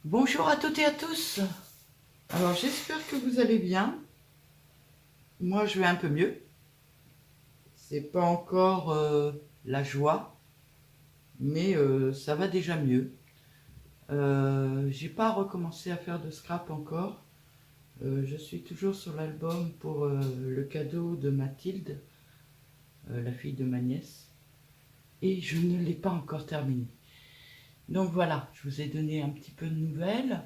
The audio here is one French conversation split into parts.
Bonjour à toutes et à tous. Alors j'espère que vous allez bien. Moi je vais un peu mieux. C'est pas encore la joie, mais ça va déjà mieux. J'ai pas recommencé à faire de scrap encore. Je suis toujours sur l'album pour le cadeau de Mathilde, la fille de ma nièce, et je ne l'ai pas encore terminé. Donc voilà, je vous ai donné un petit peu de nouvelles.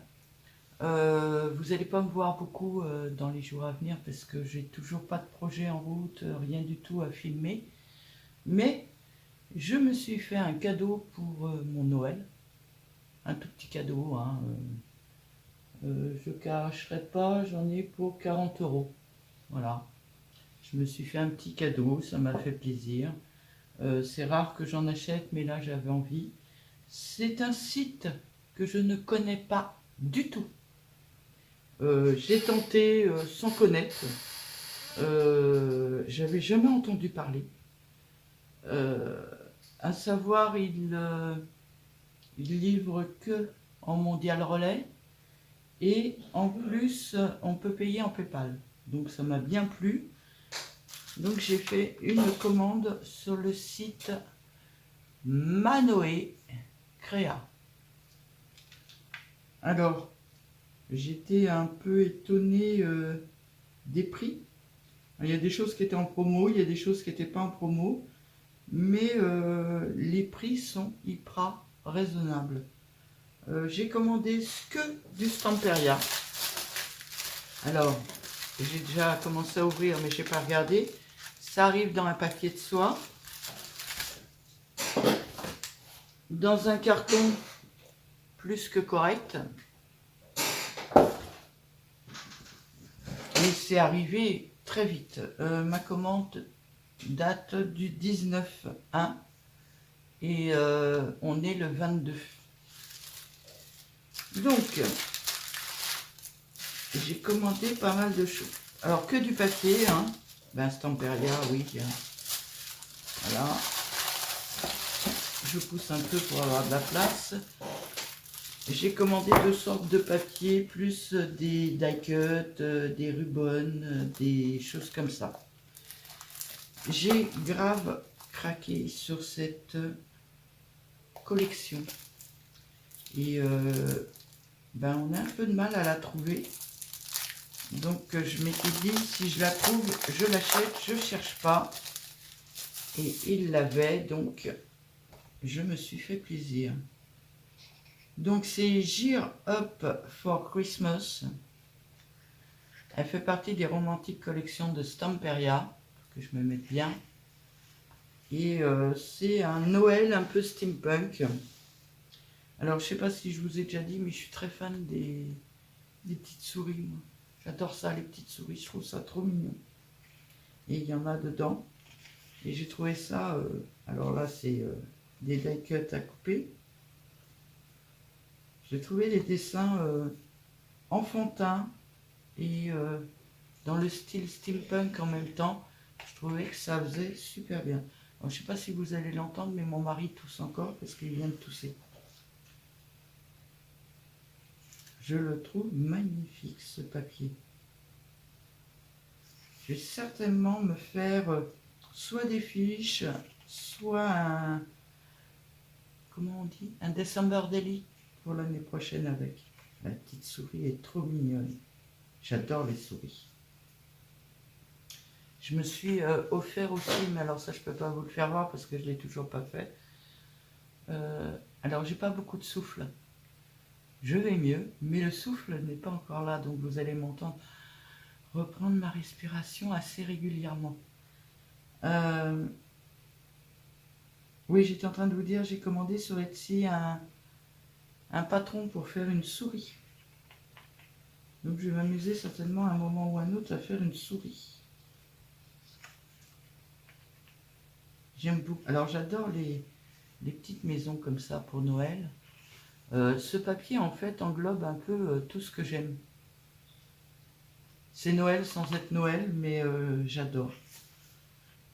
Vous n'allez pas me voir beaucoup dans les jours à venir parce que j'ai toujours pas de projet en route, rien du tout à filmer. Mais je me suis fait un cadeau pour mon Noël. Un tout petit cadeau, hein. Je ne cacherai pas, j'en ai pour 40 euros. Voilà. Je me suis fait un petit cadeau, ça m'a fait plaisir. C'est rare que j'en achète, mais là j'avais envie. C'est un site que je ne connais pas du tout. J'ai tenté sans connaître. J'avais jamais entendu parler. À savoir, il livre que en mondial relais et en plus, on peut payer en PayPal. Donc ça m'a bien plu. Donc j'ai fait une commande sur le site Manoé Créa. Alors, j'étais un peu étonnée des prix. Il y a des choses qui étaient en promo, il y a des choses qui n'étaient pas en promo, mais les prix sont hyper raisonnables. J'ai commandé que du Stamperia. Alors, j'ai déjà commencé à ouvrir, mais je n'ai pas regardé. Ça arrive dans un papier de soie, dans un carton plus que correct. Et c'est arrivé très vite. Ma commande date du 19/1 et on est le 22. Donc, j'ai commandé pas mal de choses. Alors, que du papier, hein. Ben, Stamperia, oui. Voilà. Je pousse un peu pour avoir de la place. J'ai commandé 2 sortes de papier, plus des die-cut, des ribbons, des choses comme ça. J'ai grave craqué sur cette collection. Et ben, on a un peu de mal à la trouver. Donc je m'étais dit, si je la trouve, je l'achète, je ne cherche pas. Et il l'avait, donc je me suis fait plaisir. Donc c'est Gear Up for Christmas. Elle fait partie des romantiques collections de Stamperia, que je me mette bien. Et c'est un Noël un peu steampunk. Alors je sais pas si je vous ai déjà dit, mais je suis très fan des petites souris. J'adore ça, les petites souris, je trouve ça trop mignon. Et il y en a dedans. Et j'ai trouvé ça, alors là c'est des die cuts à couper. J'ai trouvé les dessins enfantins et dans le style steampunk en même temps. Je trouvais que ça faisait super bien. Alors, je ne sais pas si vous allez l'entendre, mais mon mari tousse encore parce qu'il vient de tousser. Je le trouve magnifique ce papier. Je vais certainement me faire soit des fiches, soit un, comment on dit, un December Daily pour l'année prochaine avec. La petite souris est trop mignonne. J'adore les souris. Je me suis offert aussi, mais alors ça je peux pas vous le faire voir parce que je l'ai toujours pas fait. Alors j'ai pas beaucoup de souffle. Je vais mieux, mais le souffle n'est pas encore là, donc vous allez m'entendre reprendre ma respiration assez régulièrement. Oui, j'étais en train de vous dire, j'ai commandé sur Etsy un patron pour faire une souris. Donc je vais m'amuser certainement à un moment ou à un autre à faire une souris. J'aime beaucoup. Alors j'adore les petites maisons comme ça pour Noël. Ce papier en fait englobe un peu tout ce que j'aime. C'est Noël sans être Noël, mais j'adore.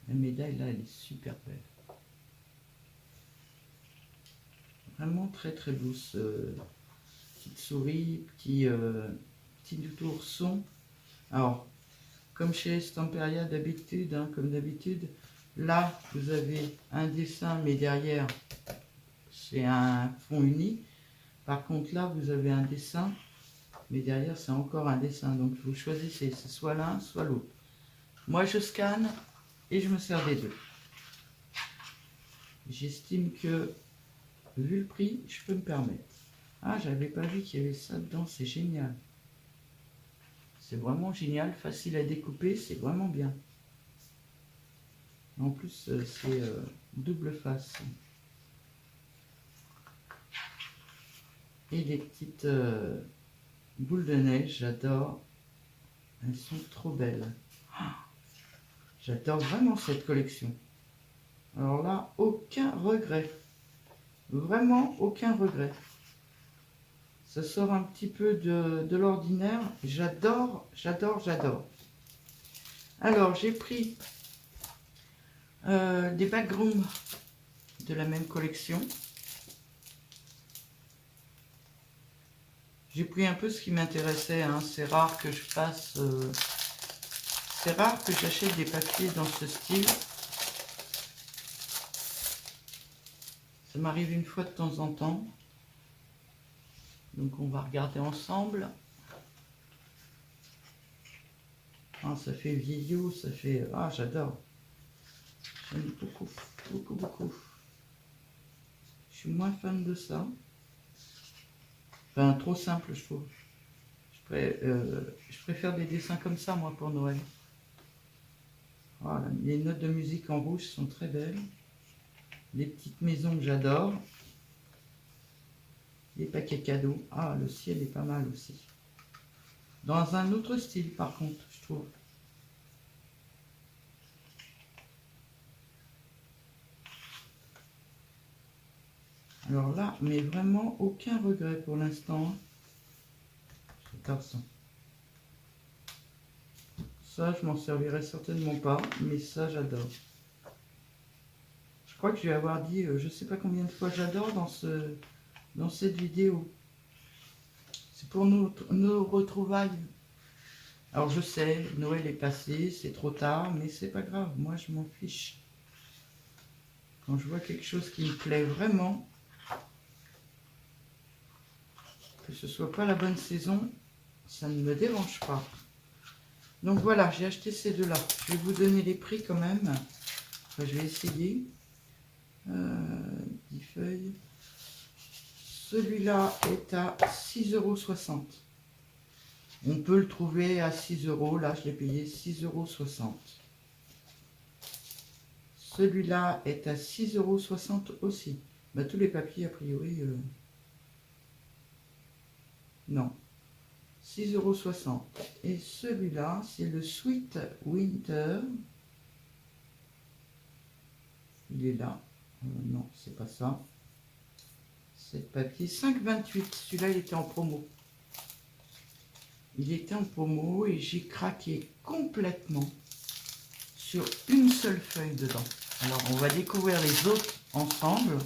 La médaille là, elle est super belle. Vraiment très très douce. petite souris, petit ourson. Alors, comme chez Stamperia d'habitude, hein, comme d'habitude, là, vous avez un dessin, mais derrière, c'est un fond uni. Par contre, là, vous avez un dessin, mais derrière, c'est encore un dessin. Donc, vous choisissez, c'est soit l'un, soit l'autre. Moi, je scanne et je me sers des deux. J'estime que, vu le prix, je peux me permettre. Ah, j'avais pas vu qu'il y avait ça dedans, c'est génial. C'est vraiment génial, facile à découper, c'est vraiment bien. En plus, c'est double face. Et les petites boules de neige, j'adore. Elles sont trop belles. J'adore vraiment cette collection. Alors là, aucun regret. Vraiment aucun regret. Ça sort un petit peu de l'ordinaire. J'adore, j'adore, j'adore. Alors, j'ai pris des backgrooms de la même collection. J'ai pris un peu ce qui m'intéressait. Hein. C'est rare que je fasse... c'est rare que j'achète des papiers dans ce style. Ça m'arrive une fois de temps en temps. Donc on va regarder ensemble. Ah, ça fait vieillot, ça fait... Ah, j'adore. J'aime beaucoup, beaucoup, beaucoup. Je suis moins fan de ça. Enfin, trop simple, je trouve. Je préfère des dessins comme ça, moi, pour Noël. Voilà, les notes de musique en rouge sont très belles. Les petites maisons que j'adore. Les paquets cadeaux. Ah, le ciel est pas mal aussi. Dans un autre style, par contre, je trouve. Alors là, mais vraiment aucun regret pour l'instant. J'adore ça. Ça, je m'en servirai certainement pas, mais ça, j'adore. Je crois que je vais avoir dit, je sais pas combien de fois j'adore dans cette vidéo. C'est pour nos retrouvailles. Alors je sais, Noël est passé, c'est trop tard, mais c'est pas grave, moi je m'en fiche. Quand je vois quelque chose qui me plaît vraiment, que ce soit pas la bonne saison, ça ne me dérange pas. Donc voilà, j'ai acheté ces deux-là. Je vais vous donner les prix quand même. Enfin, je vais essayer. 10 feuilles. Celui-là est à 6,60 €. On peut le trouver à 6 €. Là, je l'ai payé 6,60 €. Celui-là est à 6,60 € aussi. Bah, tous les papiers, a priori, non. 6,60 €. Et celui-là, c'est le Sweet Winter. Il est là. Non, c'est pas ça. C'est le papier 5,28 €. Celui-là, il était en promo. Il était en promo et j'ai craqué complètement sur une seule feuille dedans. Alors, on va découvrir les autres ensemble.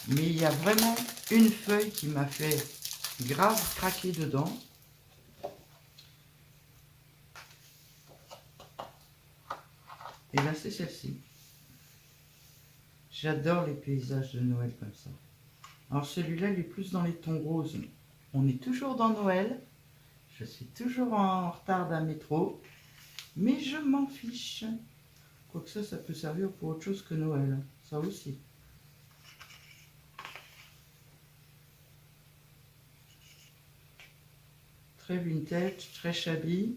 Mais il y a vraiment une feuille qui m'a fait grave craquer dedans. Et là, c'est celle-ci. J'adore les paysages de Noël comme ça. Alors celui-là, il est plus dans les tons roses. On est toujours dans Noël. Je suis toujours en retard d'un métro. Mais je m'en fiche. Quoique ça peut servir pour autre chose que Noël. Ça aussi. Très vintage, très shabby.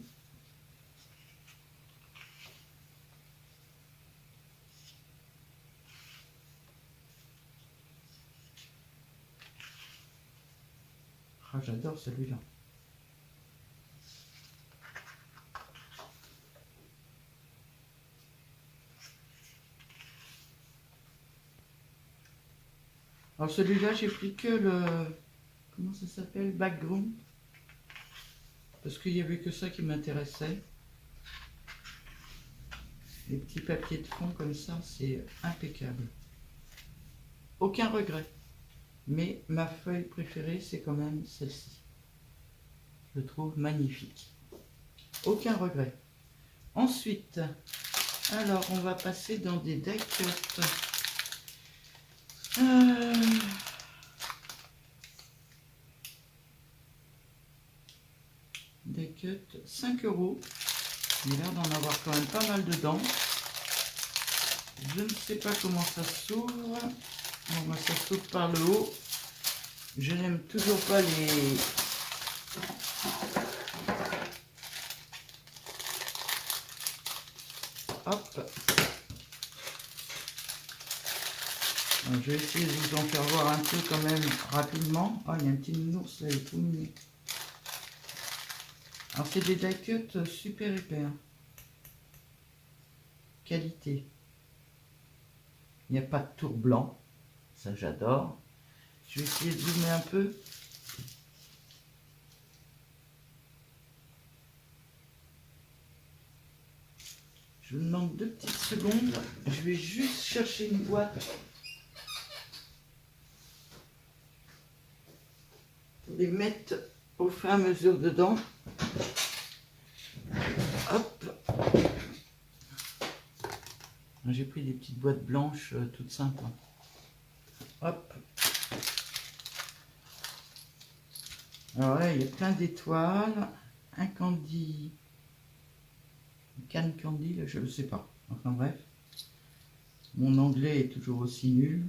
Ah, j'adore celui-là. Alors celui-là, j'ai pris que le... Comment ça s'appelle? Background. Parce qu'il n'y avait que ça qui m'intéressait. Les petits papiers de fond comme ça, c'est impeccable. Aucun regret. Mais ma feuille préférée, c'est quand même celle-ci. Je le trouve magnifique. Aucun regret. Ensuite, alors on va passer dans des die cuts. Die cut 5 €. Il a l'air d'en avoir quand même pas mal dedans. Je ne sais pas comment ça s'ouvre. Bon, bah, ça s'ouvre par le haut. Je n'aime toujours pas les... Hop. Alors, je vais essayer de vous en faire voir un peu quand même rapidement. Ah, il y a un petit nounours là, il est tout mignon. Alors, c'est des die cuts super épais. Qualité. Il n'y a pas de tour blanc. Ça, j'adore. Je vais essayer de zoomer un peu. Je vous demande 2 petites secondes. Je vais juste chercher une boîte pour les mettre au fur et à mesure dedans. Hop. J'ai pris des petites boîtes blanches toutes simples. Hop. Alors là, il y a plein d'étoiles. Un candy. Une canne candy, là, je ne sais pas. Enfin bref. Mon anglais est toujours aussi nul.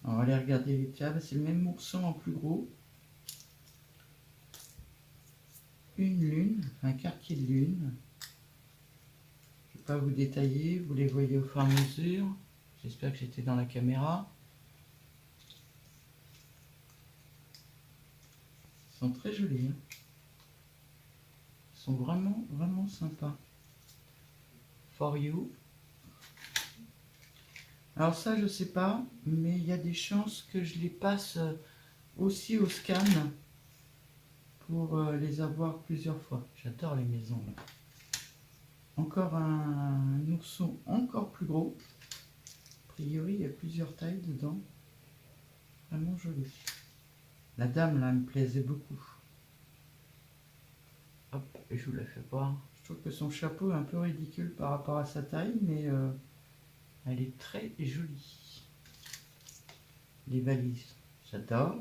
Alors, on va aller regarder les tables. C'est le même morceau en plus gros. Une lune, un quartier de lune. Je ne vais pas vous détailler, vous les voyez au fur et à mesure. J'espère que j'étais dans la caméra. Ils sont très jolis. Hein. Ils sont vraiment, vraiment sympas. For you. Alors ça, je sais pas, mais il y a des chances que je les passe aussi au scan pour les avoir plusieurs fois. J'adore les maisons. Là. Encore un ourson encore plus gros. A priori, il y a plusieurs tailles dedans. Vraiment joli. La dame, là, me plaisait beaucoup. Hop, et je vous la fais voir. Je trouve que son chapeau est un peu ridicule par rapport à sa taille, mais elle est très jolie. Les valises, j'adore.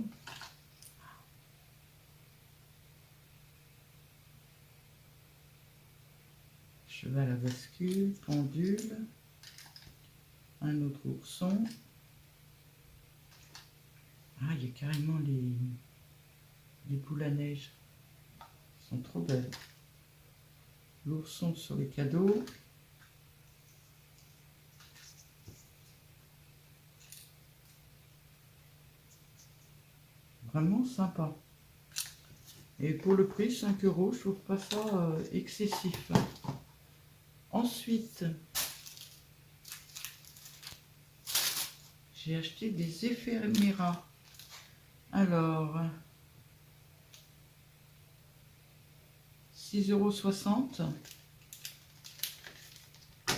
Cheval à bascule, pendule. Un autre ourson. Ah, il y a carrément les boules à neige. Elles sont trop belles. L'ourson sur les cadeaux. Vraiment sympa. Et pour le prix, 5 €, je trouve pas ça excessif. Ensuite, j'ai acheté des éphéméras. Alors, 6,60 €.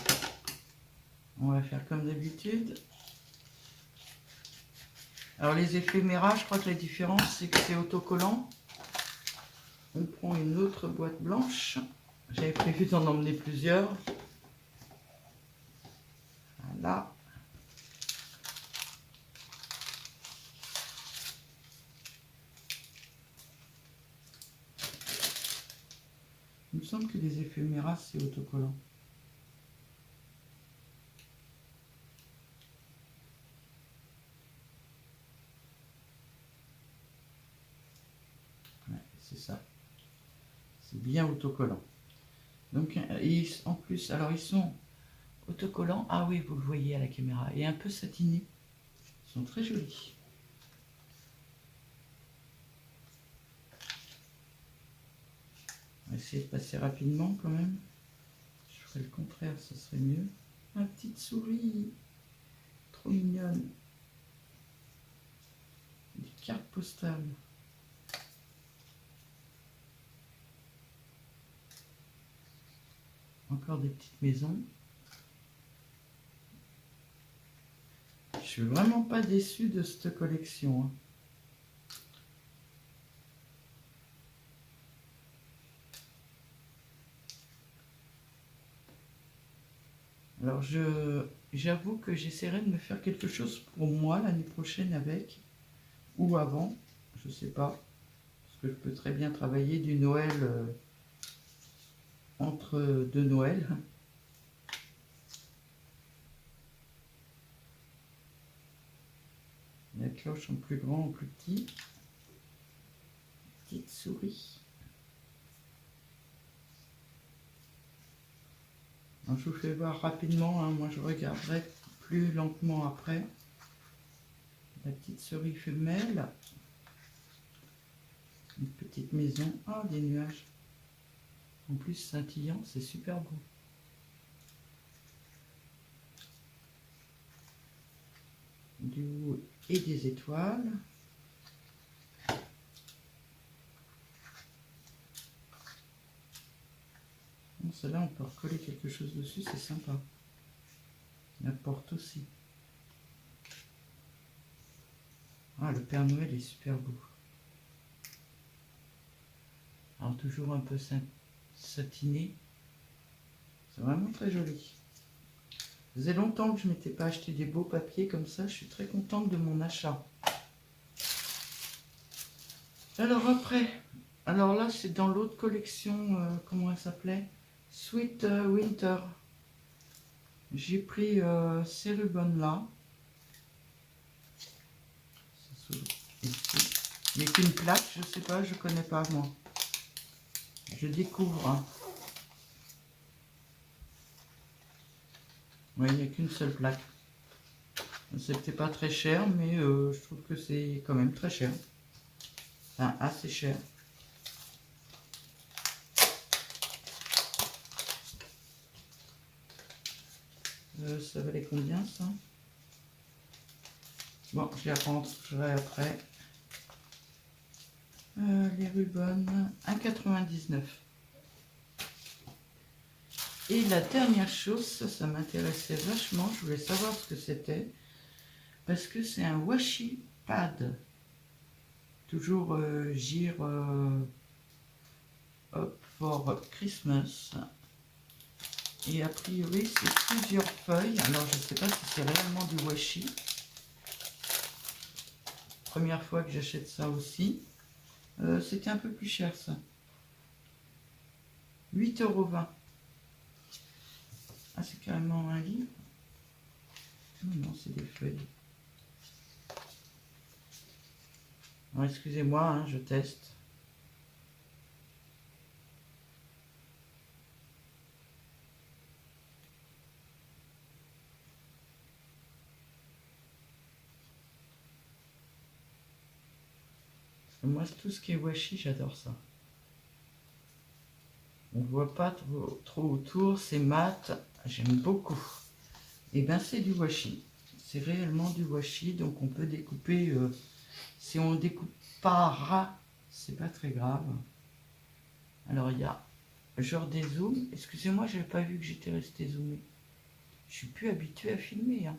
On va faire comme d'habitude. Alors les éphéméras, je crois que la différence, c'est que c'est autocollant. On prend une autre boîte blanche. J'avais prévu d'en emmener plusieurs. Voilà. Il me semble que les éphéméras, c'est autocollant. Ouais, c'est ça. C'est bien autocollant. Donc, en plus, alors ils sont autocollants. Ah oui, vous le voyez à la caméra. Et un peu satinés. Ils sont très jolis. On va essayer de passer rapidement quand même. Je ferais le contraire, ce serait mieux. Ma petite souris. Trop mignonne. Des cartes postales. Encore des petites maisons. Je suis vraiment pas déçue de cette collection, hein. Alors j'avoue que j'essaierai de me faire quelque chose pour moi l'année prochaine avec, ou avant, je sais pas, parce que je peux très bien travailler du Noël entre deux Noëls. La cloche en plus grand ou plus petit. Petite souris. Alors, je vous fais voir rapidement, hein, moi je regarderai plus lentement après. La petite souris femelle. Une petite maison. Ah, des nuages. En plus scintillant, c'est super beau. Du haut et des étoiles. Bon, celle-là, on peut recoller quelque chose dessus, c'est sympa. La porte aussi. Ah, le Père Noël est super beau. Alors, toujours un peu satiné. C'est vraiment très joli. Ça faisait longtemps que je ne m'étais pas acheté des beaux papiers comme ça. Je suis très contente de mon achat. Alors après, alors là, c'est dans l'autre collection, comment elle s'appelait? Sweet Winter. J'ai pris ces rubans-là. Il n'y a qu'une plaque, je sais pas, je connais pas moi. Je découvre, hein. Oui, il n'y a qu'une seule plaque. C'était pas très cher, mais je trouve que c'est quand même très cher. Enfin, assez cher. Ça valait combien ça? Bon, je les rentrerai après. Les rubans, 1,99 €. Et la dernière chose, ça m'intéressait vachement, je voulais savoir ce que c'était, parce que c'est un washi pad. Toujours Gear Up for Christmas. Et a priori, c'est plusieurs feuilles. Alors, je ne sais pas si c'est réellement du washi. Première fois que j'achète ça aussi. C'était un peu plus cher, ça. 8,20 €. Ah, c'est carrément un livre. Non, c'est des feuilles. Excusez-moi, hein, je teste. Moi, tout ce qui est washi, j'adore ça. On ne voit pas trop autour, c'est mat, j'aime beaucoup. Et bien, c'est du washi. C'est réellement du washi, donc on peut découper. Si on découpe pas ras, c'est pas très grave. Alors, il y a genre des zooms. Excusez-moi, j'avais pas vu que j'étais resté zoomé. Je suis plus habituée à filmer, hein.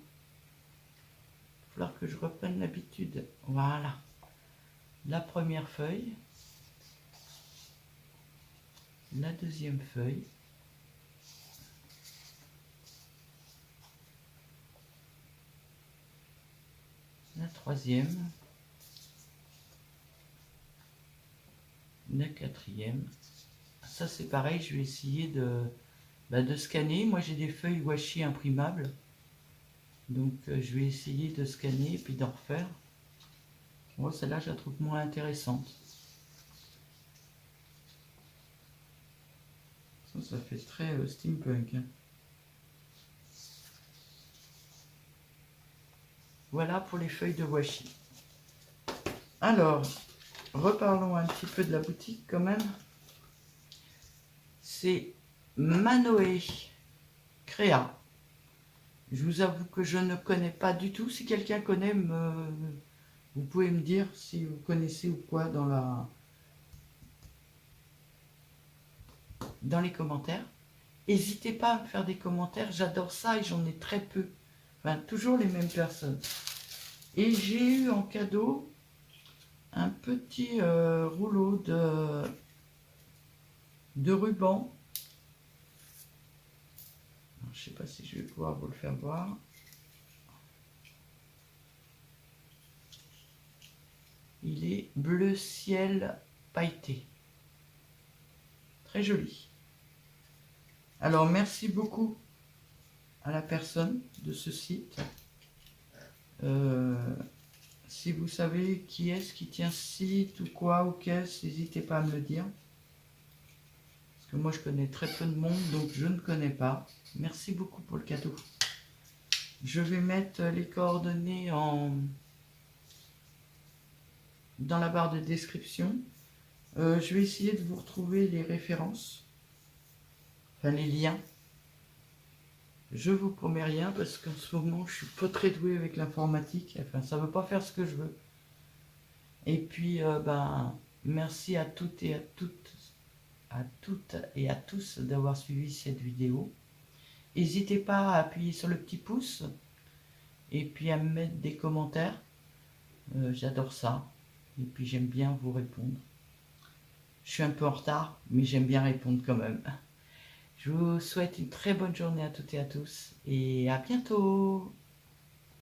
Il va falloir que je reprenne l'habitude. Voilà. La première feuille. La deuxième feuille. La troisième. La quatrième. Ça c'est pareil, je vais essayer de scanner. Moi j'ai des feuilles washi imprimables. Donc je vais essayer de scanner et puis d'en refaire. Bon, celle-là je la trouve moins intéressante. Ça fait très steampunk, hein. Voilà pour les feuilles de washi. Alors, reparlons un petit peu de la boutique quand même. C'est Manoé Créa. Je vous avoue que je ne connais pas du tout. Si quelqu'un connaît, vous pouvez me dire si vous connaissez ou quoi dans les commentaires. N'hésitez pas à me faire des commentaires, j'adore ça et j'en ai très peu. Enfin, toujours les mêmes personnes. Et j'ai eu en cadeau un petit rouleau de ruban. Alors, je ne sais pas si je vais pouvoir vous le faire voir. Il est bleu ciel pailleté. Très joli. Alors, merci beaucoup à la personne de ce site. Si vous savez qui est-ce qui tient ce site ou quoi ou qu'est-ce, n'hésitez pas à me le dire. Parce que moi, je connais très peu de monde, donc je ne connais pas. Merci beaucoup pour le cadeau. Je vais mettre les coordonnées dans la barre de description. Je vais essayer de vous retrouver les références, enfin les liens. Je vous promets rien parce qu'en ce moment je suis pas très douée avec l'informatique, enfin ça veut pas faire ce que je veux. Et puis merci à toutes et à tous d'avoir suivi cette vidéo. N'hésitez pas à appuyer sur le petit pouce et puis à me mettre des commentaires. J'adore ça. Et puis j'aime bien vous répondre. Je suis un peu en retard, mais j'aime bien répondre quand même. Je vous souhaite une très bonne journée à toutes et à tous et à bientôt.